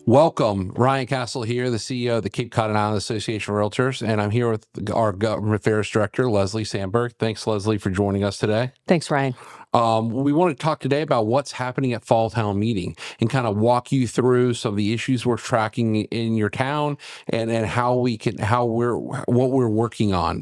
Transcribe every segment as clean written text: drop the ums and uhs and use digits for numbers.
Welcome, Ryan Castle here, the CEO of the Cape Cod and Island Association of Realtors, and I'm here with our Government Affairs Director, Leslie Sandberg. Thanks, Leslie, for joining us today. Thanks, Ryan. We want to talk today about what's happening at Fall Town Meeting and kind of walk you through some of the issues we're tracking in your town and what we're working on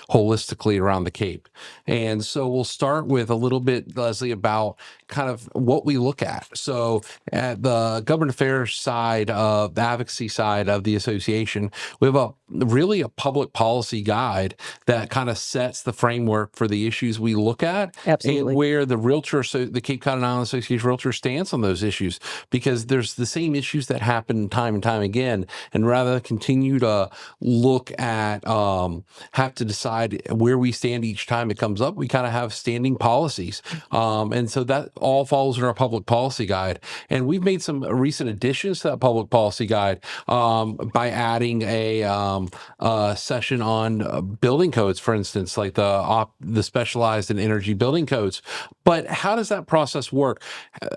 holistically around the Cape. And so we'll start with a little bit, Leslie, about kind of what we look at. So at the government affairs side of the advocacy side of the association, we have really a public policy guide that kind of sets the framework for the issues we look at. Absolutely. And where the Cape Cod and Island Association of Realtors stands on those issues, because there's the same issues that happen time and time again. And rather than continue to look at, have to decide where we stand each time it comes up, we kind of have standing policies. And so that all falls in our public policy guide. And we've made some recent additions to that public policy guide by adding a session on building codes, for instance, like the specialized in energy building codes. But how does that process work?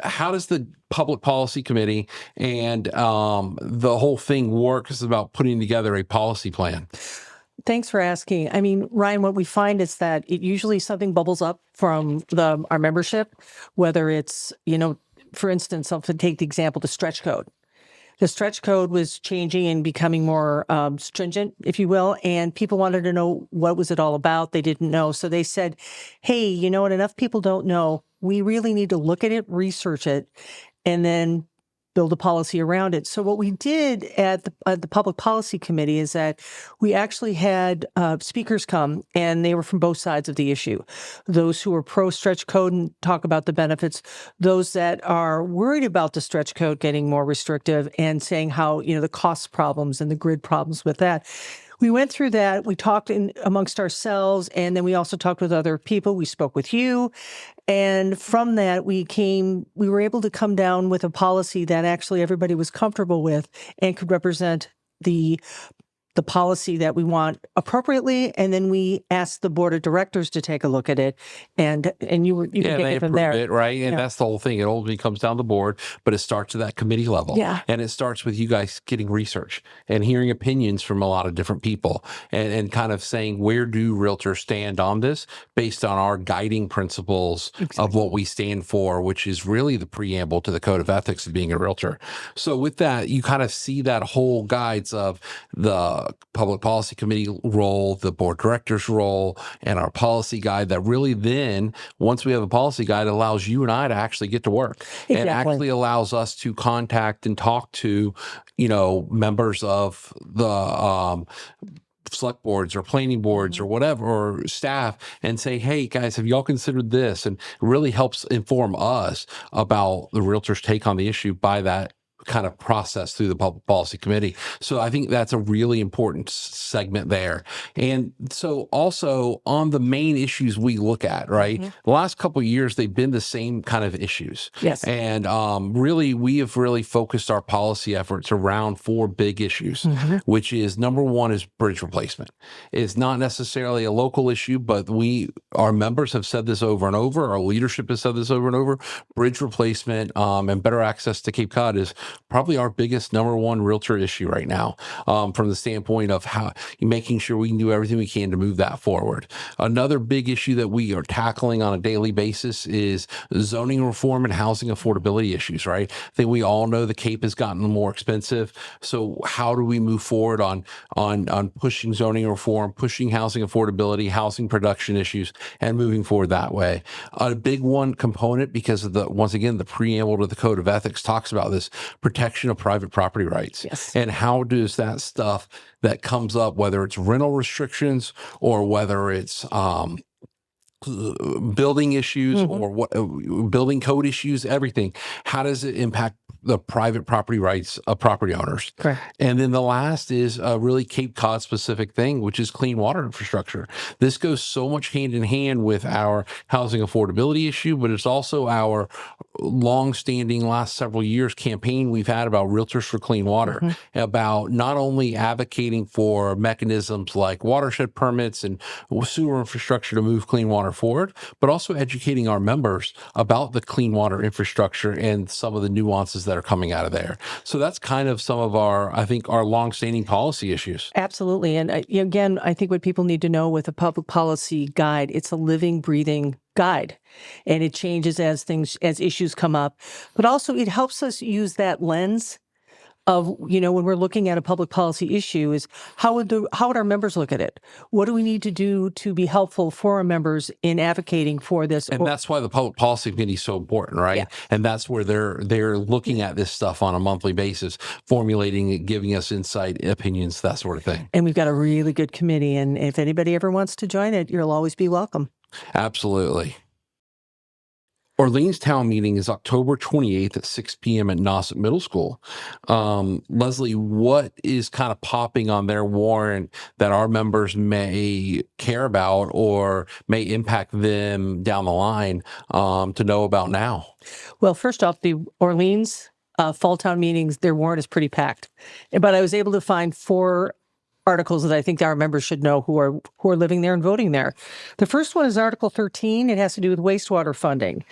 How does the Public Policy Committee and the whole thing work? It's about putting together a policy plan. Thanks for asking. I mean, Ryan, what we find is that it usually something bubbles up from our membership, whether it's, for instance, I'll take the example, the stretch code. The stretch code was changing and becoming more stringent, if you will, and people wanted to know what was it all about. They didn't know. So they said, hey, you know what? Enough people don't know. We really need to look at it, research it, and then build a policy around it. So what we did at the Public Policy Committee is that we actually had speakers come, and they were from both sides of the issue. Those who are pro-stretch code and talk about the benefits, those that are worried about the stretch code getting more restrictive and saying how, the cost problems and the grid problems with that. We went through that. We talked amongst ourselves, and then we also talked with other people. We spoke with you. And from that, we were able to come down with a policy that actually everybody was comfortable with and could represent the policy that we want appropriately, and then we asked the board of directors to take a look at it, and you can take it from there. It, right? And that's the whole thing. It ultimately comes down to the board, but it starts at that committee level. Yeah. And it starts with you guys getting research and hearing opinions from a lot of different people and kind of saying, where do realtors stand on this based on our guiding principles of what we stand for, which is really the preamble to the code of ethics of being a realtor. So with that, you kind of see that whole guides of the Public Policy Committee role, the board director's role, and our policy guide that really then, once we have a policy guide, it allows you and I to actually get to work. Exactly. And actually allows us to contact and talk to, members of the select boards or planning boards or whatever, or staff, and say, hey guys, have y'all considered this? And it really helps inform us about the realtor's take on the issue by that kind of process through the Public Policy Committee. So I think that's a really important segment there. And so also on the main issues we look at, right? Mm-hmm. The last couple of years, they've been the same kind of issues. Yes. And really, we have really focused our policy efforts around 4 big issues, which is number 1 is bridge replacement. It's not necessarily a local issue, but our members have said this over and over. Our leadership has said this over and over. Bridge replacement and better access to Cape Cod is probably our biggest number 1 realtor issue right now, from the standpoint of how making sure we can do everything we can to move that forward. Another big issue that we are tackling on a daily basis is zoning reform and housing affordability issues, right? I think we all know the Cape has gotten more expensive. So how do we move forward on pushing zoning reform, pushing housing affordability, housing production issues, and moving forward that way? A big one component, because of once again, the preamble to the Code of Ethics talks about this, protection of private property rights. Yes. And how does that stuff that comes up, whether it's rental restrictions or whether it's building issues or building code issues, everything, how does it impact the private property rights of property owners? Correct. And then the last is a really Cape Cod specific thing, which is clean water infrastructure. This goes so much hand in hand with our housing affordability issue, but it's also our long-standing last several years campaign we've had about Realtors for Clean Water, about not only advocating for mechanisms like watershed permits and sewer infrastructure to move clean water water forward, but also educating our members about the clean water infrastructure and some of the nuances that are coming out of there. So that's kind of some of our, I think, our longstanding policy issues. Absolutely. And again, I think what people need to know with a public policy guide, it's a living, breathing guide, and it changes as issues come up. But also, it helps us use that lens of, when we're looking at a public policy issue, is how would our members look at it? What do we need to do to be helpful for our members in advocating for this? And that's why the public policy committee is so important, right? Yeah. And that's where they're looking at this stuff on a monthly basis, formulating it, giving us insight, opinions, that sort of thing. And we've got a really good committee. And if anybody ever wants to join it, you'll always be welcome. Absolutely. Orleans Town Meeting is October 28th at 6 p.m. at Nauset Middle School. Leslie, what is kind of popping on their warrant that our members may care about or may impact them down the line to know about now? Well, first off, the Orleans Fall Town Meetings, their warrant is pretty packed. But I was able to find 4 articles that I think our members should know who are living there and voting there. The first one is Article 13. It has to do with wastewater funding.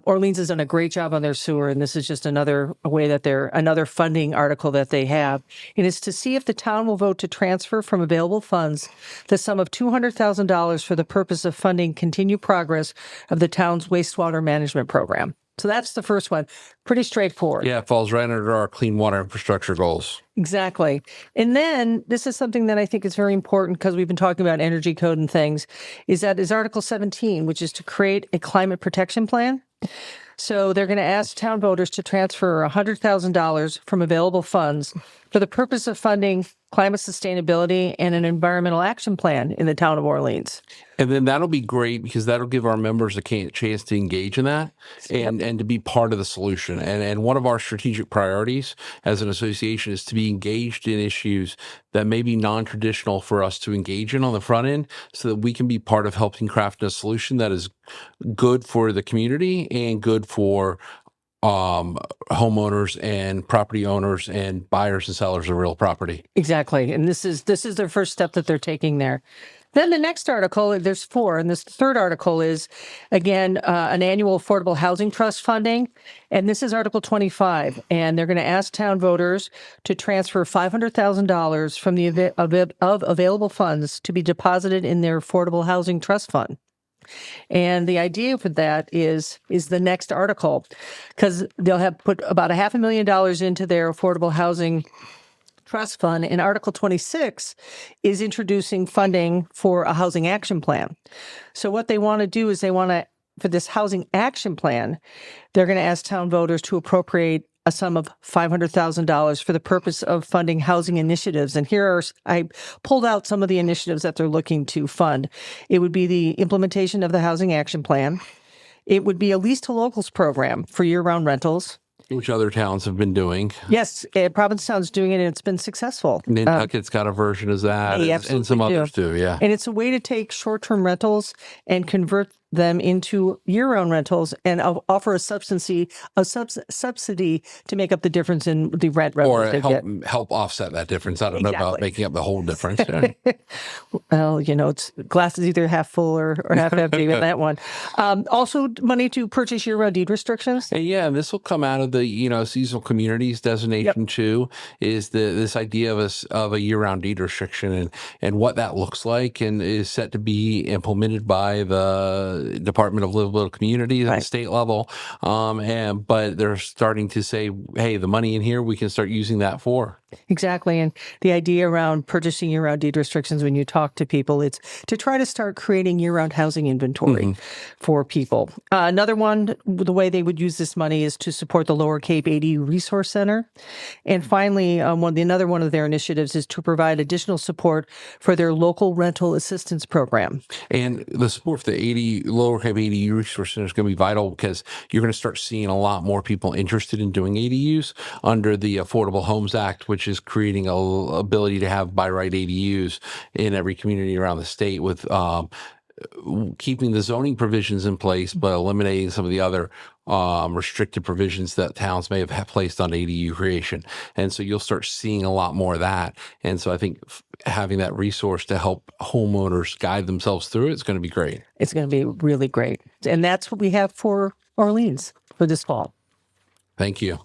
Orleans has done a great job on their sewer, and this is just another way that another funding article that they have. And it's to see if the town will vote to transfer from available funds the sum of $200,000 for the purpose of funding continued progress of the town's wastewater management program. So that's the first one. Pretty straightforward. Yeah, it falls right under our clean water infrastructure goals. Exactly. And then this is something that I think is very important because we've been talking about energy code and things, is Article 17, which is to create a climate protection plan. So they're going to ask town voters to transfer $100,000 from available funds for the purpose of funding climate sustainability and an environmental action plan in the town of Orleans. And then that'll be great because that'll give our members a chance to engage in that and to be part of the solution. And one of our strategic priorities as an association is to be engaged in issues that may be non-traditional for us to engage in on the front end so that we can be part of helping craft a solution that is good for the community and good for homeowners and property owners and buyers and sellers of real property. Exactly. And this is their first step that they're taking there. Then the next article, there's 4, and this third article is, again, an annual affordable housing trust funding, and this is Article 25, and they're going to ask town voters to transfer $500,000 from the available funds to be deposited in their affordable housing trust fund. And the idea for that is the next article, because they'll have put about $500,000 into their affordable housing trust fund, and Article 26 is introducing funding for a housing action plan. So what they want to do is for this housing action plan, they're going to ask town voters to appropriate a sum of $500,000 for the purpose of funding housing initiatives. And I pulled out some of the initiatives that they're looking to fund. It would be the implementation of the housing action plan. It would be a lease to locals program for year-round rentals, which other towns have been doing. Yes, Provincetown's doing it, and it's been successful. Nantucket's got a version of that, and some others too, yeah. And it's a way to take short-term rentals and convert them into year-round rentals and offer a subsidy to make up the difference in the rent revenue. Or help offset that difference. I don't know about making up the whole difference. Well, it's glass is either half full or half empty with that one. Also, money to purchase year-round deed restrictions. And this will come out of the seasonal communities designation too. Is this idea of a year-round deed restriction and what that looks like and is set to be implemented by the Department of Livable Communities at the state level. But they're starting to say, hey, the money in here we can start using that for. Exactly. And the idea around purchasing year-round deed restrictions, when you talk to people, it's to try to start creating year-round housing inventory for people. Another one, the way they would use this money is to support the Lower Cape ADU Resource Center. And finally, another one of their initiatives is to provide additional support for their local rental assistance program. And the support for the Lower Cape ADU Resource Center is going to be vital because you're going to start seeing a lot more people interested in doing ADUs under the Affordable Homes Act, which is creating a ability to have by right ADUs in every community around the state with keeping the zoning provisions in place, but eliminating some of the other restricted provisions that towns may have placed on ADU creation. And so you'll start seeing a lot more of that. And so I think having that resource to help homeowners guide themselves through it's going to be great. It's going to be really great. And that's what we have for Orleans for this fall. Thank you.